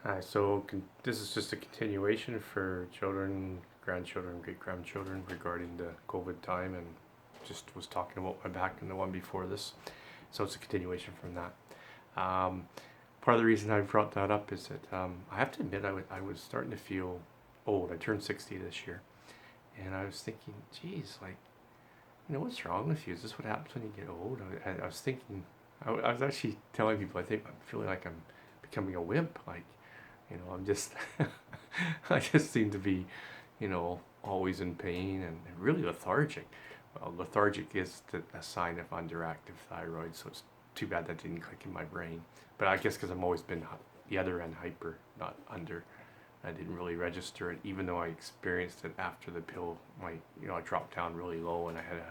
This is just a continuation for children, grandchildren, great grandchildren regarding the COVID time, and just was talking about my back in the one before this. So it's a continuation from that. Um, Part of the reason I brought that up is that I have to admit I was starting to feel old. I turned 60 this year, and I was thinking, geez, like, what's wrong with you? Is this what happens when you get old? I was thinking, I was actually telling people, I think I'm feeling like I'm becoming a wimp. Like, I'm just, I just seem to be, always in pain and really lethargic. Well, lethargic is a sign of underactive thyroid, so it's too bad that didn't click in my brain. But I guess because I've always been the other end hyper, not under. I didn't really register it, even though I experienced it after the pill. I dropped down really low, and I had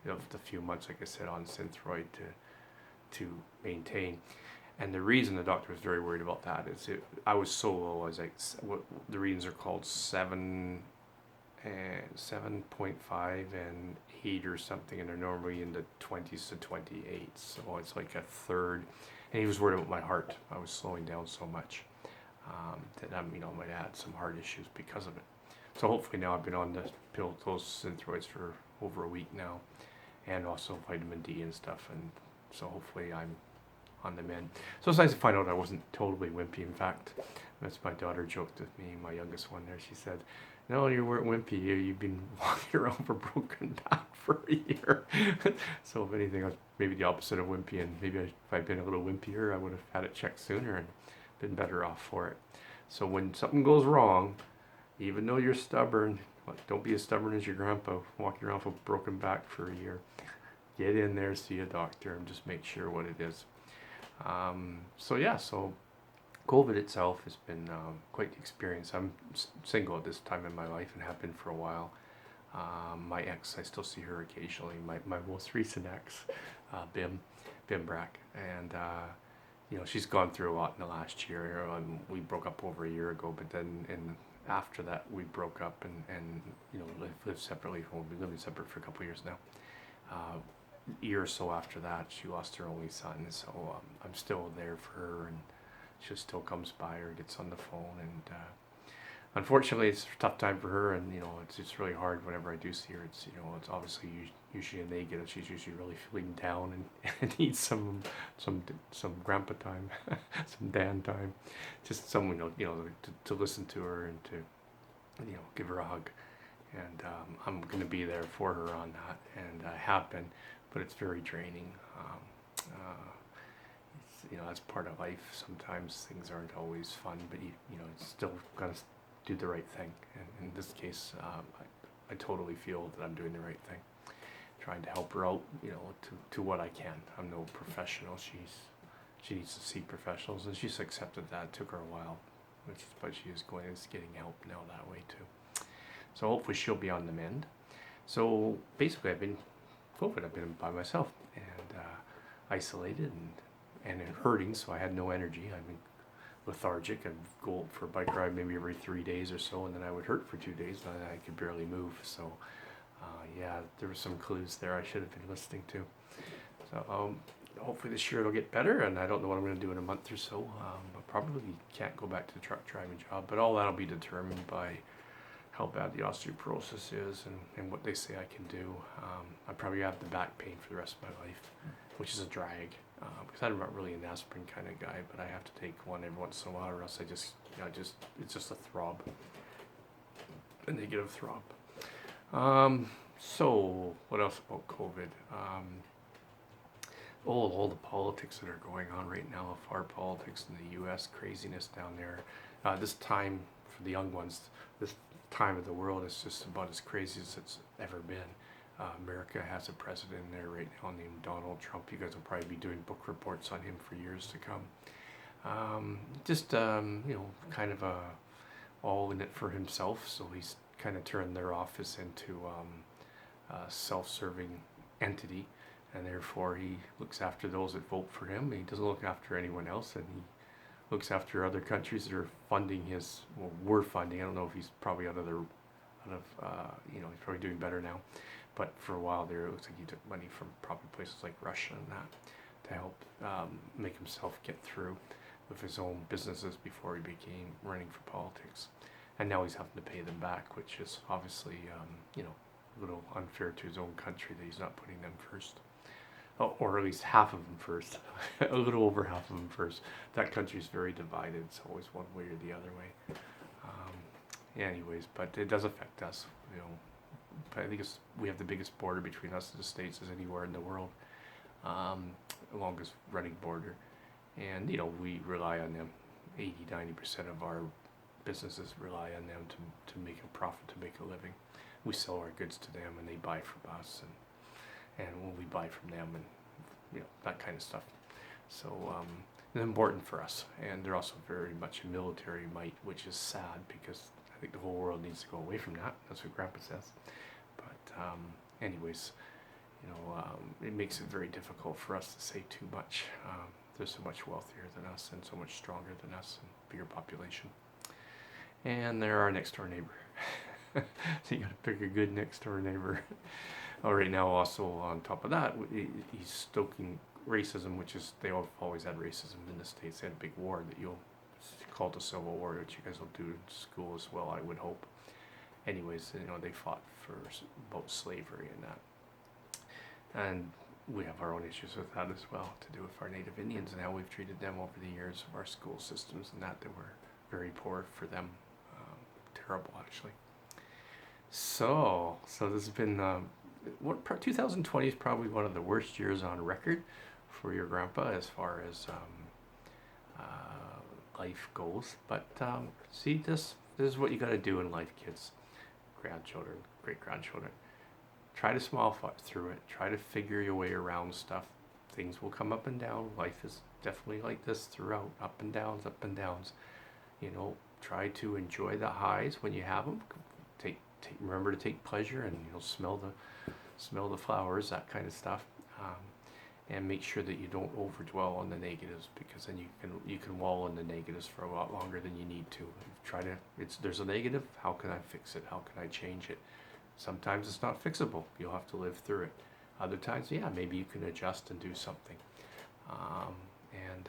a few months, like I said, on Synthroid to maintain. And the reason the doctor was very worried about that is I was so low. I was like, what the readings are called 7.5 and 8 or something, and they're normally in the 20s to 28. So it's like a third. And he was worried about my heart. I was slowing down so much that I might add some heart issues because of it. So hopefully now I've been on the pill, those Synthroids for over a week now, and also vitamin D and stuff, and so hopefully I'm on the mend. So it's nice to find out I wasn't totally wimpy. In fact, that's my daughter joked with me, my youngest one there. She said, "No, you weren't wimpy. You've been walking around with a broken back for a year." So if anything, I was maybe the opposite of wimpy, and maybe if I'd been a little wimpier, I would have had it checked sooner and been better off for it. So when something goes wrong, even though you're stubborn, don't be as stubborn as your grandpa walking around with a broken back for a year. Get in there, see a doctor, and just make sure what it is. So COVID itself has been quite the experience. I'm single at this time in my life and have been for a while. My ex, I still see her occasionally. My most recent ex, Bim Brack, and she's gone through a lot in the last year. We broke up over a year ago, but then after that we broke up and lived separately. We've been living separate for a couple of years now. Year or so after that, she lost her only son, so I'm still there for her, and she still comes by or gets on the phone, and unfortunately it's a tough time for her, and it's really hard whenever I do see her. It's obviously usually a negative. She's usually really feeling down and needs some grandpa time, some Dan time, just someone to listen to her and to give her a hug, and I'm going to be there for her on that, and I have been, but it's very draining. That's part of life. Sometimes things aren't always fun, but it's still got to do the right thing. And in this case, I totally feel that I'm doing the right thing, trying to help her out, to what I can. I'm no professional. She needs to see professionals, and she's accepted that. It took her a while, but she is getting help now that way too. So hopefully she'll be on the mend. So basically, I've been by myself and isolated and hurting, so I had no energy. I've been lethargic. I'd go for a bike ride maybe every 3 days or so, and then I would hurt for 2 days, and I could barely move. So there were some clues there I should have been listening to. So hopefully this year it'll get better, and I don't know what I'm going to do in a month or so. I probably can't go back to the truck driving job, but all that'll be determined by how bad the osteoporosis is and what they say I can do. I probably have the back pain for the rest of my life, which is a drag, because I'm not really an aspirin kind of guy, but I have to take one every once in a while, or else it's just a throb, a negative throb. So what else about COVID? All the politics that are going on right now, our politics in the U.S., craziness down there. This time for the young ones, this time of the world is just about as crazy as it's ever been. America has a president there right now named Donald Trump. You guys will probably be doing book reports on him for years to come. Kind of all in it for himself. So he's kind of turned their office into a self-serving entity, and therefore he looks after those that vote for him. He doesn't look after anyone else, and he looks after other countries that are funding we're funding. I don't know if he's probably he's probably doing better now. But for a while there, it looks like he took money from probably places like Russia and that to help make himself get through with his own businesses before he became running for politics. And now he's having to pay them back, which is obviously, a little unfair to his own country that he's not putting them first. Oh, or at least half of them first, a little over half of them first. That country's very divided. It's always one way or the other way. Anyways, but it does affect us. I think we have the biggest border between us and the States as anywhere in the world, longest running border, and we rely on them. 80-90% of our businesses rely on them to make a profit, to make a living. We sell our goods to them, and they buy from us, and when we buy from them, and that kind of stuff. So it's important for us, and they're also very much a military might, which is sad because I think the whole world needs to go away from that. That's what Grandpa says. But anyways, it makes it very difficult for us to say too much. They're so much wealthier than us and so much stronger than us and bigger population. And they're our next door neighbor. So you gotta pick a good next door neighbor. Right now, also on top of that, he's stoking racism, which is, they've always had racism in the States. They had a big war that you'll call it a civil war, which you guys will do in school as well, I would hope. Anyways, they fought for about slavery and that. And we have our own issues with that as well, to do with our Native Indians and how we've treated them over the years of our school systems and that were very poor for them. Terrible, actually. So this has been, 2020 is probably one of the worst years on record for your grandpa as far as life goes. But see, this is what you got to do in life, kids, grandchildren, great-grandchildren. Try to smile through it. Try to figure your way around stuff. Things will come up and down. Life is definitely like this throughout. Up and downs, up and downs. Try to enjoy the highs when you have them. Remember to take pleasure, and smell the flowers, that kind of stuff. And make sure that you don't overdwell on the negatives, because then you can wallow in the negatives for a lot longer than you need to. There's a negative. How can I fix it? How can I change it? Sometimes it's not fixable. You'll have to live through it. Other times, maybe you can adjust and do something. And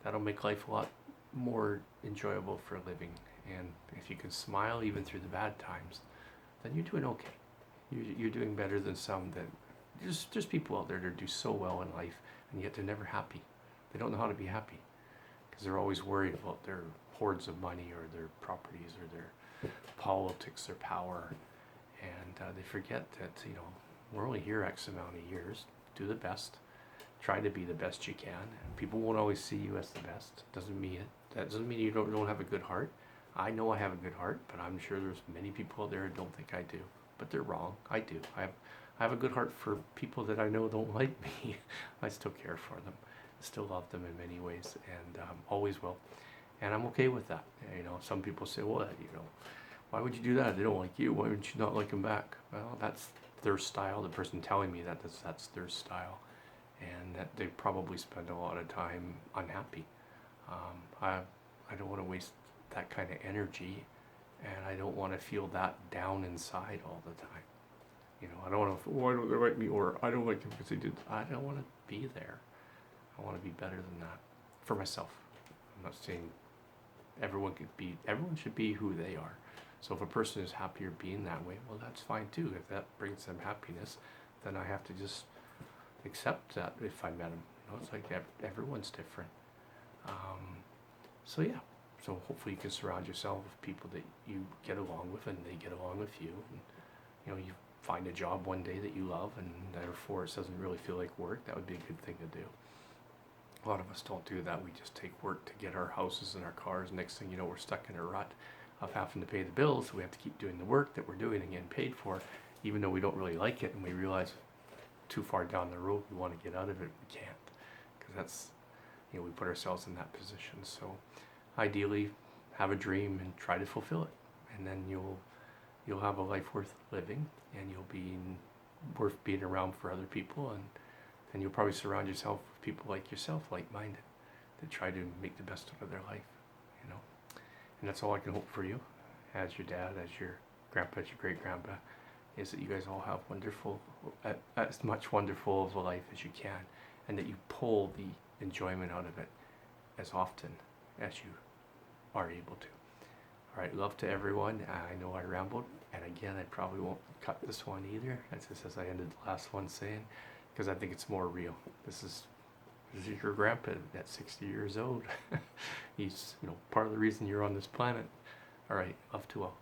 that'll make life a lot more enjoyable for living. And if you can smile even through the bad times, then you're doing okay. You're doing better than some that there's people out there that do so well in life, and yet they're never happy. They don't know how to be happy because they're always worried about their hoards of money or their properties or their politics, their power. And they forget that, we're only here X amount of years. Do the best. Try to be the best you can. And people won't always see you as the best. That doesn't mean you don't have a good heart. I know I have a good heart, but I'm sure there's many people out there who don't think I do. But they're wrong. I do. I have a good heart for people that I know don't like me. I still care for them. I still love them in many ways, and always will. And I'm okay with that. Some people say, well, why would you do that? They don't like you. Why would you not like them back? Well, that's their style. The person telling me that's their style, and that they probably spend a lot of time unhappy. I don't want to waste that kind of energy, and I don't want to feel that down inside all the time. I don't want to, why don't they like me, or I don't like them because they did. I don't want to be there. I want to be better than that for myself. I'm not saying everyone should be who they are. So if a person is happier being that way, well, that's fine too. If that brings them happiness, then I have to just accept that if I met them. It's like everyone's different. So hopefully you can surround yourself with people that you get along with and they get along with you. And, you find a job one day that you love, and therefore it doesn't really feel like work. That would be a good thing to do. A lot of us don't do that. We just take work to get our houses and our cars. Next thing you know, we're stuck in a rut of having to pay the bills. So we have to keep doing the work that we're doing and getting paid for, even though we don't really like it, and we realize too far down the road we want to get out of it. We can't, because that's, we put ourselves in that position. So ideally, have a dream and try to fulfill it, and then you'll have a life worth living, and you'll be worth being around for other people, and you'll probably surround yourself with people like yourself, like-minded, that try to make the best out of their life. And that's all I can hope for you, as your dad, as your grandpa, as your great-grandpa, is that you guys all have as much wonderful of a life as you can, and that you pull the enjoyment out of it as often as you are able to. All right, love to everyone. I know I rambled, and again, I probably won't cut this one either. That's just as I ended the last one saying, because I think it's more real. This is your grandpa at 60 years old. He's, part of the reason you're on this planet. All right, love to all.